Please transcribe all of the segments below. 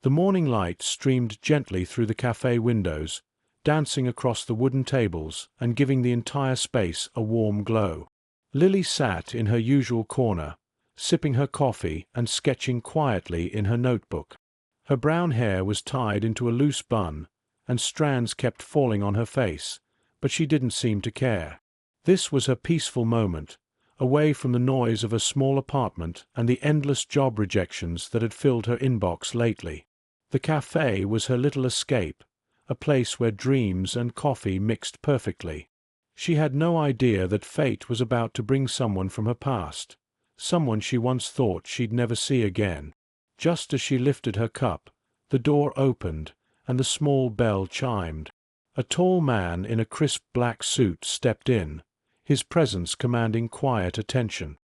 The morning light streamed gently through the cafe windows, dancing across the wooden tables and giving the entire space a warm glow. Lily sat in her usual corner, sipping her coffee and sketching quietly in her notebook. Her brown hair was tied into a loose bun, and strands kept falling on her face, but she didn't seem to care. This was her peaceful moment, away from the noise of a small apartment and the endless job rejections that had filled her inbox lately. The cafe was her little escape, a place where dreams and coffee mixed perfectly. She had no idea that fate was about to bring someone from her past, someone she once thought she'd never see again. Just as she lifted her cup, the door opened and the small bell chimed. A tall man in a crisp black suit stepped in, his presence commanding quiet attention.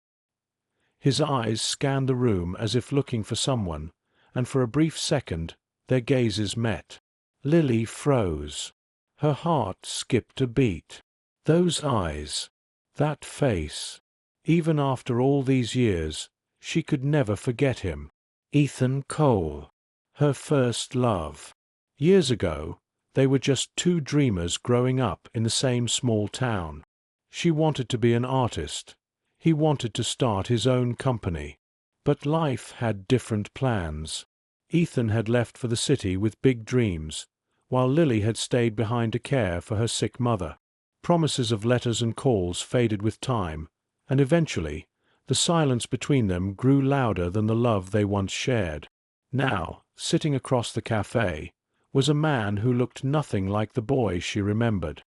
His eyes scanned the room as if looking for someone, and for a brief second their gazes met. Lily froze. Her heart skipped a beat. Those eyes, that face. Even after all these years, she could never forget him. Ethan Cole. Her first love. Years ago, they were just two dreamers growing up in the same small town. She wanted to be an artist. He wanted to start his own company. But life had different plans. Ethan had left for the city with big dreams, while Lily had stayed behind to care for her sick mother. Promises of letters and calls faded with time, and eventually, the silence between them grew louder than the love they once shared. Now, sitting across the cafe, was a man who looked nothing like the boy she remembered.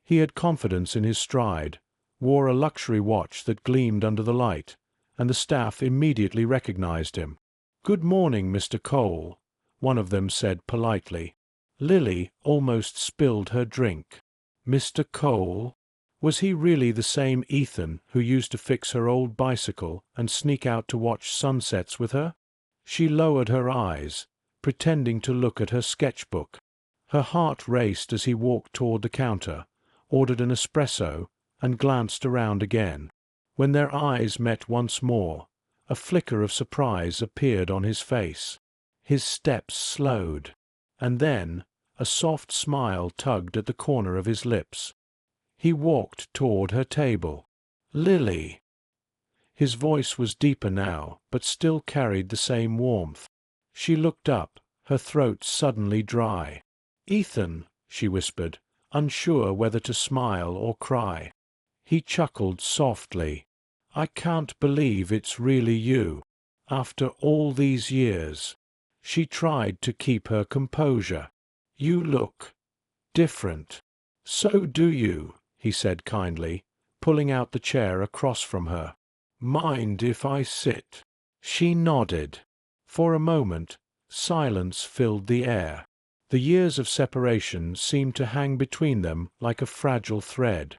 He had confidence in his stride, wore a luxury watch that gleamed under the light, and the staff immediately recognized him. "Good morning, Mr. Cole," one of them said politely. Lily almost spilled her drink. Mr. Cole? Was he really the same Ethan who used to fix her old bicycle and sneak out to watch sunsets with her? She lowered her eyes, pretending to look at her sketchbook. Her heart raced as he walked toward the counter, ordered an espresso, and glanced around again. When their eyes met once more, a flicker of surprise appeared on his face. His steps slowed, and then a soft smile tugged at the corner of his lips. He walked toward her table. "Lily." His voice was deeper now, but still carried the same warmth. She looked up, her throat suddenly dry. "Ethan," she whispered, unsure whether to smile or cry. He chuckled softly. "I can't believe it's really you. After all these years." She tried to keep her composure. "You look different." "So do you," he said kindly, pulling out the chair across from her. "Mind if I sit?" She nodded. For a moment, silence filled the air. The years of separation seemed to hang between them like a fragile thread.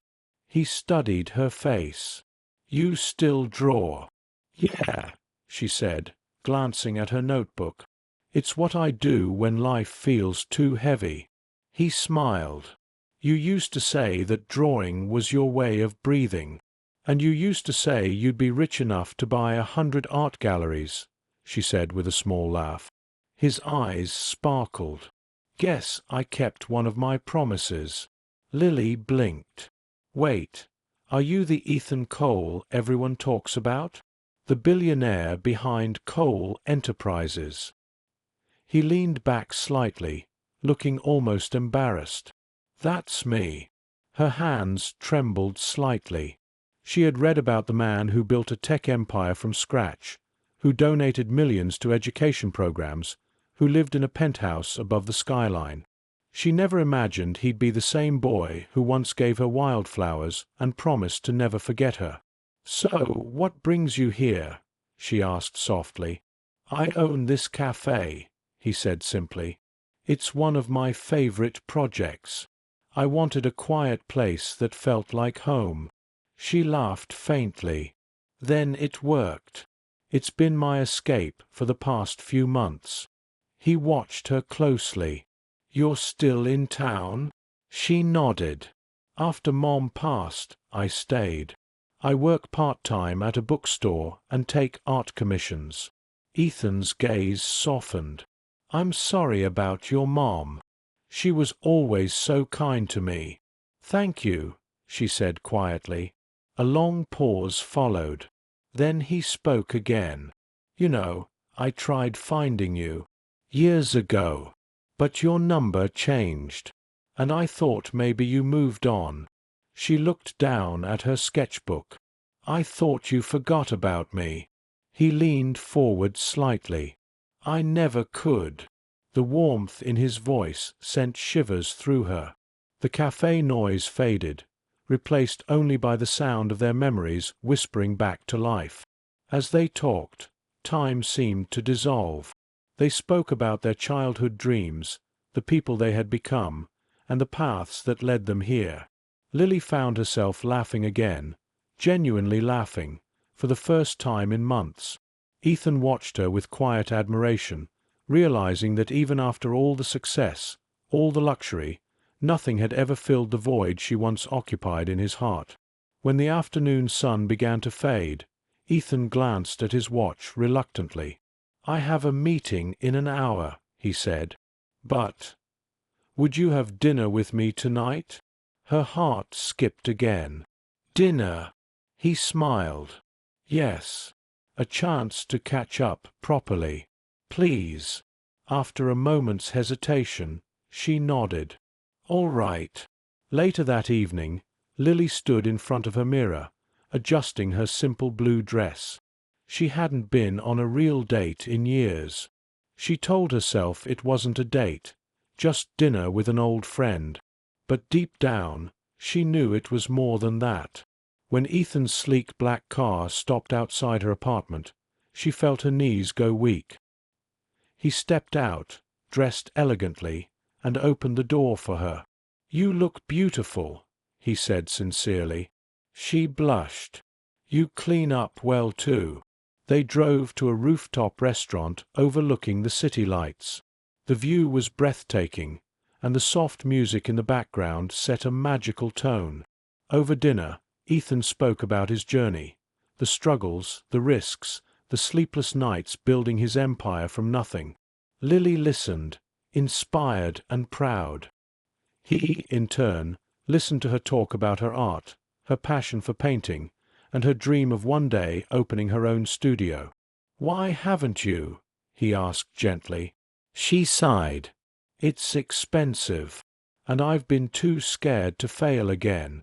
He studied her face. "You still draw?" "Yeah," she said, glancing at her notebook. "It's what I do when life feels too heavy." He smiled. "You used to say that drawing was your way of breathing. And you used to say you'd be rich enough to buy 100 art galleries," she said with a small laugh. His eyes sparkled. "Guess I kept one of my promises." Lily blinked. "Wait, are you the Ethan Cole everyone talks about? The billionaire behind Cole Enterprises?" He leaned back slightly, looking almost embarrassed. "That's me." Her hands trembled slightly. She had read about the man who built a tech empire from scratch, who donated millions to education programs, who lived in a penthouse above the skyline. She never imagined he'd be the same boy who once gave her wildflowers and promised to never forget her. "So, what brings you here?" she asked softly. "I own this cafe," he said simply. "It's one of my favorite projects. I wanted a quiet place that felt like home." She laughed faintly. "Then it worked. It's been my escape for the past few months." He watched her closely. "You're still in town?" She nodded. "After Mom passed, I stayed. I work part-time at a bookstore and take art commissions." Ethan's gaze softened. I'm sorry about your mom. She was always so kind to me. Thank you, she said quietly. A long pause followed. Then he spoke again. You know, I tried finding you years ago, but your number changed, and I thought maybe you moved on. She looked down at her sketchbook. I thought you forgot about me. He leaned forward slightly. I never could. The warmth in his voice sent shivers through her. The cafe noise faded, replaced only by the sound of their memories whispering back to life. As they talked, time seemed to dissolve. They spoke about their childhood dreams, the people they had become, and the paths that led them here. Lily found herself laughing again, genuinely laughing, for the first time in months. Ethan watched her with quiet admiration, realizing that even after all the success, all the luxury, nothing had ever filled the void she once occupied in his heart. When the afternoon sun began to fade, Ethan glanced at his watch reluctantly. I have a meeting in an hour, he said. But would you have dinner with me tonight? Her heart skipped again. Dinner? He smiled. Yes. A chance to catch up properly. Please. After a moment's hesitation, she nodded. All right. Later that evening, Lily stood in front of her mirror, adjusting her simple blue dress. She hadn't been on a real date in years. She told herself it wasn't a date, just dinner with an old friend. But deep down, she knew it was more than that. When Ethan's sleek black car stopped outside her apartment, she felt her knees go weak. He stepped out, dressed elegantly, and opened the door for her. You look beautiful, he said sincerely. She blushed. You clean up well too. They drove to a rooftop restaurant overlooking the city lights. The view was breathtaking, and the soft music in the background set a magical tone. Over dinner, Ethan spoke about his journey, the struggles, the risks, the sleepless nights building his empire from nothing. Lily listened, inspired and proud. He, in turn, listened to her talk about her art, her passion for painting, and her dream of one day opening her own studio. Why haven't you? He asked gently. She sighed. It's expensive, and I've been too scared to fail again.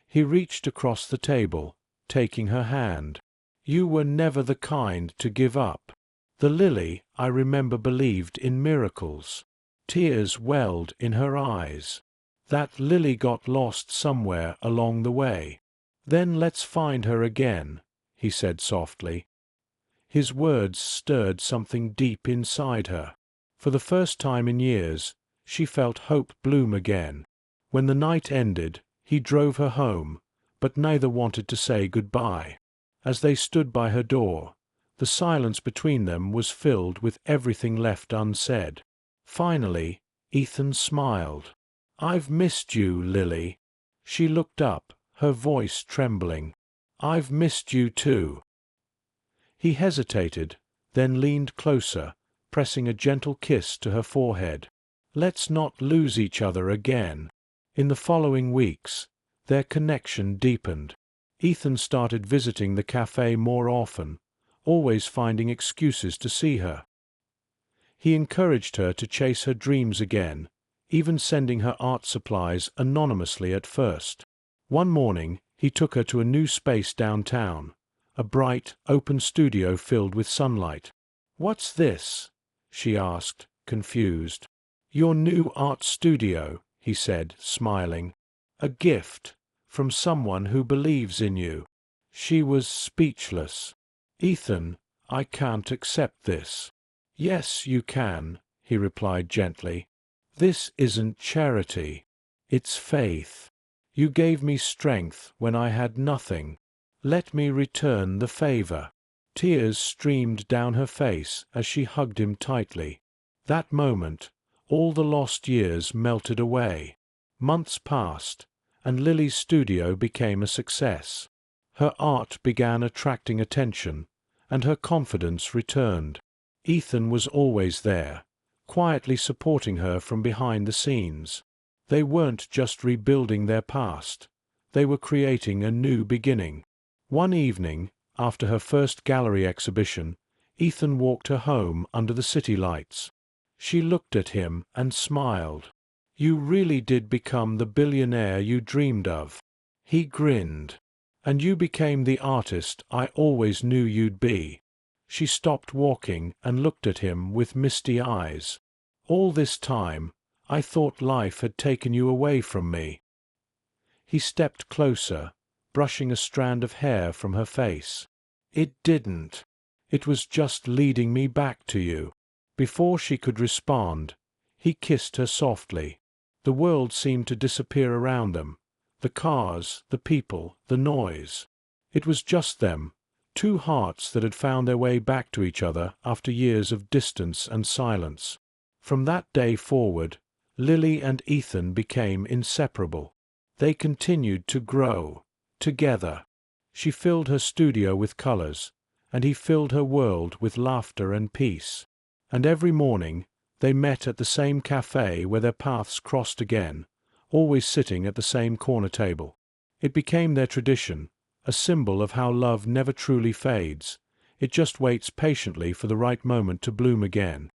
He reached across the table, taking her hand. You were never the kind to give up. The Lily, I remember, believed in miracles. Tears welled in her eyes. That Lily got lost somewhere along the way. Then let's find her again, he said softly. His words stirred something deep inside her. For the first time in years, she felt hope bloom again. When the night ended, he drove her home, but neither wanted to say goodbye. As they stood by her door, the silence between them was filled with everything left unsaid. Finally, Ethan smiled. I've missed you, Lily. She looked up, her voice trembling. I've missed you too. He hesitated, then leaned closer, pressing a gentle kiss to her forehead. Let's not lose each other again. In the following weeks, their connection deepened. Ethan started visiting the cafe more often, always finding excuses to see her. He encouraged her to chase her dreams again, even sending her art supplies anonymously at first. One morning, he took her to a new space downtown, a bright, open studio filled with sunlight. What's this? She asked, confused. Your new art studio, he said, smiling. A gift from someone who believes in you. She was speechless. Ethan, I can't accept this. Yes, you can, he replied gently. This isn't charity. It's faith. You gave me strength when I had nothing. Let me return the favor. Tears streamed down her face as she hugged him tightly. That moment, all the lost years melted away. Months passed, and Lily's studio became a success. Her art began attracting attention, and her confidence returned. Ethan was always there, quietly supporting her from behind the scenes. They weren't just rebuilding their past. They were creating a new beginning. One evening, after her first gallery exhibition, Ethan walked her home under the city lights. She looked at him and smiled. "You really did become the billionaire you dreamed of." He grinned. "And you became the artist I always knew you'd be." She stopped walking and looked at him with misty eyes. "All this time, I thought life had taken you away from me." He stepped closer, brushing a strand of hair from her face. "It didn't. It was just leading me back to you." Before she could respond, he kissed her softly. The world seemed to disappear around them. The cars, the people, the noise. It was just them, two hearts that had found their way back to each other after years of distance and silence. From that day forward, Lily and Ethan became inseparable. They continued to grow, together. She filled her studio with colors, and he filled her world with laughter and peace. And every morning, they met at the same cafe where their paths crossed again, always sitting at the same corner table. It became their tradition, a symbol of how love never truly fades. It just waits patiently for the right moment to bloom again.